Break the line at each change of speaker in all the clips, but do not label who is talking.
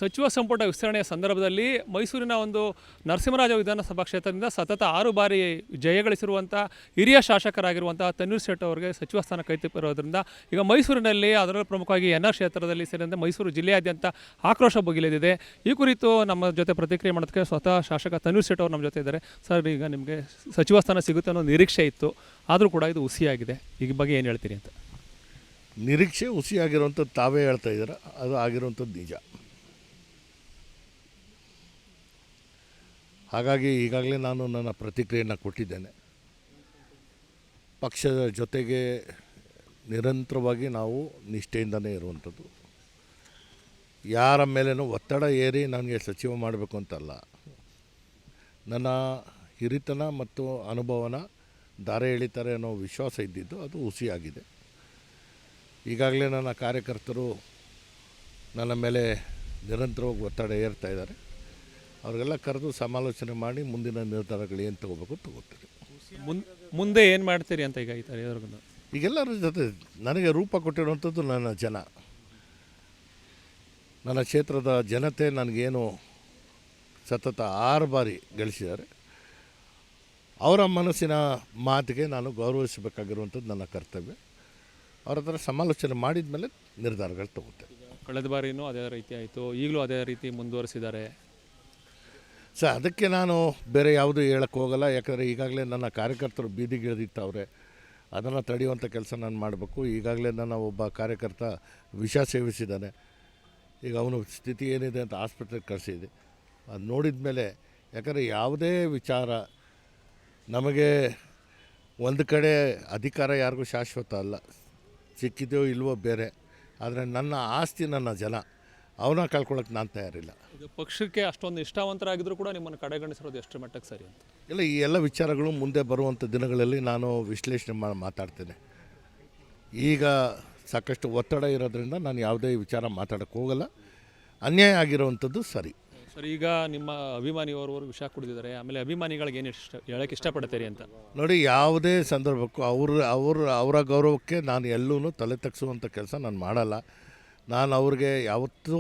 ಸಚಿವ ಸಂಪುಟ ವಿಸ್ತರಣೆಯ ಸಂದರ್ಭದಲ್ಲಿ ಮೈಸೂರಿನ ಒಂದು ನರಸಿಂಹರಾಜ ವಿಧಾನಸಭಾ ಕ್ಷೇತ್ರದಿಂದ ಸತತ 6 ಬಾರಿ ಜಯಗಳಿಸಿರುವಂಥ ಹಿರಿಯ ಶಾಸಕರಾಗಿರುವಂಥ ತನ್ವೀರ್ ಸೇಠ್ ಅವರಿಗೆ ಸಚಿವ ಸ್ಥಾನ ಕೈತಪ್ಪಿರೋದ್ರಿಂದ ಈಗ ಮೈಸೂರಿನಲ್ಲಿ ಅದರಲ್ಲೂ ಪ್ರಮುಖವಾಗಿ ಎನ್ಆರ್ ಕ್ಷೇತ್ರದಲ್ಲಿ ಸೇರಿದಂತೆ ಮೈಸೂರು ಜಿಲ್ಲೆಯಾದ್ಯಂತ ಆಕ್ರೋಶ ಭುಗಿಲೆದಿದೆ. ಈ ಕುರಿತು ನಮ್ಮ ಜೊತೆ ಪ್ರತಿಕ್ರಿಯೆ ಮಾಡೋದಕ್ಕೆ ಸ್ವತಃ ಶಾಸಕ ತನ್ವೀರ್ ಸೇಠ್ ಅವರು ನಮ್ಮ ಜೊತೆ ಇದ್ದಾರೆ. ಸರ್, ಈಗ ನಿಮಗೆ ಸಚಿವ ಸ್ಥಾನ ಸಿಗುತ್ತೆ ಅನ್ನೋ ನಿರೀಕ್ಷೆ ಇತ್ತು, ಆದರೂ ಕೂಡ ಇದು ಹುಸಿಯಾಗಿದೆ. ಈ ಬಗ್ಗೆ ಏನು ಹೇಳ್ತೀರಿ ಅಂತ?
ನಿರೀಕ್ಷೆ ಹುಸಿಯಾಗಿರುವಂಥದ್ದು ತಾವೇ ಹೇಳ್ತಾ ಇದ್ದಾರೆ, ಅದು ಆಗಿರುವಂಥದ್ದು ನಿಜ. ಹಾಗಾಗಿ ಈಗಾಗಲೇ ನಾನು ನನ್ನ ಪ್ರತಿಕ್ರಿಯೆಯನ್ನು ಕೊಟ್ಟಿದ್ದೇನೆ. ಪಕ್ಷದ ಜೊತೆಗೆ ನಿರಂತರವಾಗಿ ನಾವು ನಿಷ್ಠೆಯಿಂದನೇ ಇರುವಂಥದ್ದು. ಯಾರ ಮೇಲೇನೂ ಒತ್ತಡ ಏರಿ ನನಗೆ ಸಚಿವ ಮಾಡಬೇಕು ಅಂತಲ್ಲ. ನನ್ನ ಹಿರಿತನ ಮತ್ತು ಅನುಭವನ ದಾರೆ ಎಳಿತಾರೆ ಅನ್ನೋ ವಿಶ್ವಾಸ ಇದ್ದಿದ್ದು ಅದು ಹುಸಿಯಾಗಿದೆ. ಈಗಾಗಲೇ ನನ್ನ ಕಾರ್ಯಕರ್ತರು ನನ್ನ ಮೇಲೆ ನಿರಂತರವಾಗಿ ಒತ್ತಡ ಏರ್ತಾ ಇದ್ದಾರೆ. ಅವ್ರಿಗೆಲ್ಲ ಕರೆದು ಸಮಾಲೋಚನೆ ಮಾಡಿ ಮುಂದಿನ ನಿರ್ಧಾರಗಳು ಏನು ತಗೋತೀರಿ.
ಮುಂದೆ ಏನು ಮಾಡ್ತೀರಿ ಅಂತ ಈಗ
ಈಗೆಲ್ಲರ ಜೊತೆ ನನಗೆ ರೂಪ ಕೊಟ್ಟಿರುವಂಥದ್ದು ನನ್ನ ಜನ, ನನ್ನ ಕ್ಷೇತ್ರದ ಜನತೆ ನನಗೇನು ಸತತ 6 ಬಾರಿ ಗಳಿಸಿದ್ದಾರೆ. ಅವರ ಮನಸ್ಸಿನ ಮಾತಿಗೆ ನಾನು ಗೌರವಿಸಬೇಕಾಗಿರುವಂಥದ್ದು ನನ್ನ ಕರ್ತವ್ಯ. ಅವ್ರ ಹತ್ರ ಸಮಾಲೋಚನೆ ಮಾಡಿದ ಮೇಲೆ ನಿರ್ಧಾರಗಳು ತಗೋತೇವೆ.
ಕಳೆದ ಬಾರಿನೂ ಅದೇ ರೀತಿ ಆಯಿತು, ಈಗಲೂ ಅದೇ ರೀತಿ ಮುಂದುವರಿಸಿದ್ದಾರೆ.
ಅದಕ್ಕೆ ನಾನು ಬೇರೆ ಯಾವುದೂ ಹೇಳಕ್ಕೆ ಹೋಗಲ್ಲ. ಯಾಕಂದರೆ ಈಗಾಗಲೇ ನನ್ನ ಕಾರ್ಯಕರ್ತರು ಬೀದಿಗಿಳಿದಿತ್ತವ್ರೆ, ಅದನ್ನು ತಡೆಯುವಂಥ ಕೆಲಸ ನಾನು ಮಾಡಬೇಕು. ಈಗಾಗಲೇ ನನ್ನ ಒಬ್ಬ ಕಾರ್ಯಕರ್ತ ವಿಷ ಸೇವಿಸಿದ್ದಾನೆ. ಈಗ ಅವನ ಸ್ಥಿತಿ ಏನಿದೆ ಅಂತ ಆಸ್ಪತ್ರೆಗೆ ಕಳಿಸಿದೆ. ಅದು ನೋಡಿದ ಮೇಲೆ, ಯಾಕಂದರೆ ಯಾವುದೇ ವಿಚಾರ ನಮಗೆ ಒಂದು ಕಡೆ ಅಧಿಕಾರ ಯಾರಿಗೂ ಶಾಶ್ವತ ಅಲ್ಲ, ಸಿಕ್ಕಿದೆಯೋ ಇಲ್ವೋ ಬೇರೆ. ಆದರೆ ನನ್ನ ಆಸ್ತಿ ನನ್ನ ಜನ, ಅವನ್ನ ಕಳ್ಕೊಳ್ಳೋಕೆ ನಾನು ತಯಾರಿಲ್ಲ.
ಇದು ಪಕ್ಷಕ್ಕೆ ಅಷ್ಟೊಂದು ನಿಷ್ಠಾವಂತರಾಗಿದ್ದರೂ ಕೂಡ ನಿಮ್ಮನ್ನು ಕಡೆಗಣಿಸಿರೋದು ಎಷ್ಟು ಮಟ್ಟಕ್ಕೆ ಸರಿ ಅಂತ?
ಇಲ್ಲ, ಈ ಎಲ್ಲ ವಿಚಾರಗಳು ಮುಂದೆ ಬರುವಂಥ ದಿನಗಳಲ್ಲಿ ನಾನು ವಿಶ್ಲೇಷಣೆ ಮಾತಾಡ್ತೇನೆ. ಈಗ ಸಾಕಷ್ಟು ಒತ್ತಡ ಇರೋದ್ರಿಂದ ನಾನು ಯಾವುದೇ ವಿಚಾರ ಮಾತಾಡೋಕ್ಕೆ ಹೋಗಲ್ಲ. ಅನ್ಯಾಯ ಆಗಿರುವಂಥದ್ದು ಸರಿ.
ಸರ್, ಈಗ ನಿಮ್ಮ ಅಭಿಮಾನಿಯವರು ವಿಷ ಕುಡಿದಿದ್ದಾರೆ, ಆಮೇಲೆ ಅಭಿಮಾನಿಗಳಿಗೆ ಏನು ಹೇಳೋಕ್ಕೆ ಇಷ್ಟಪಡ್ತೀರಿ ಅಂತ?
ನೋಡಿ, ಯಾವುದೇ ಸಂದರ್ಭಕ್ಕೂ ಅವರ ಗೌರವಕ್ಕೆ ನಾನು ಎಲ್ಲೂ ತಲೆ ತಗ್ಸುವಂಥ ಕೆಲಸ ನಾನು ಮಾಡಲ್ಲ. ನಾನು ಅವ್ರಿಗೆ ಯಾವತ್ತೂ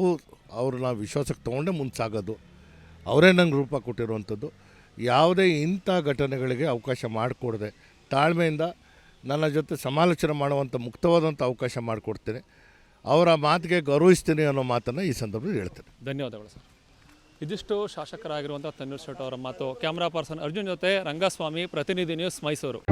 ಅವ್ರನ್ನ ವಿಶ್ವಾಸಕ್ಕೆ ತೊಗೊಂಡೇ ಮುಂದೆ ಸಾಗೋದು. ಅವರೇ ನಂಗೆ ರೂಪ ಕೊಟ್ಟಿರುವಂಥದ್ದು. ಯಾವುದೇ ಇಂಥ ಘಟನೆಗಳಿಗೆ ಅವಕಾಶ ಮಾಡಿಕೊಡದೆ ತಾಳ್ಮೆಯಿಂದ ನನ್ನ ಜೊತೆ ಸಮಾಲೋಚನೆ ಮಾಡುವಂಥ ಮುಕ್ತವಾದಂಥ ಅವಕಾಶ ಮಾಡಿಕೊಡ್ತೀನಿ. ಅವರ ಮಾತಿಗೆ ಗೌರವಿಸ್ತೀನಿ ಅನ್ನೋ ಮಾತನ್ನು ಈ ಸಂದರ್ಭದಲ್ಲಿ ಹೇಳ್ತೇನೆ.
ಧನ್ಯವಾದಗಳು ಸರ್. ಇದಿಷ್ಟು ಶಾಸಕರಾಗಿರುವಂಥ ತನ್ವೀರ್ ಸೇಠ್ ಅವರ ಮಾತು. ಕ್ಯಾಮ್ರಾ ಪರ್ಸನ್ ಅರ್ಜುನ್ ಜೊತೆ ರಂಗಸ್ವಾಮಿ, ಪ್ರತಿನಿಧಿ ನ್ಯೂಸ್, ಮೈಸೂರು.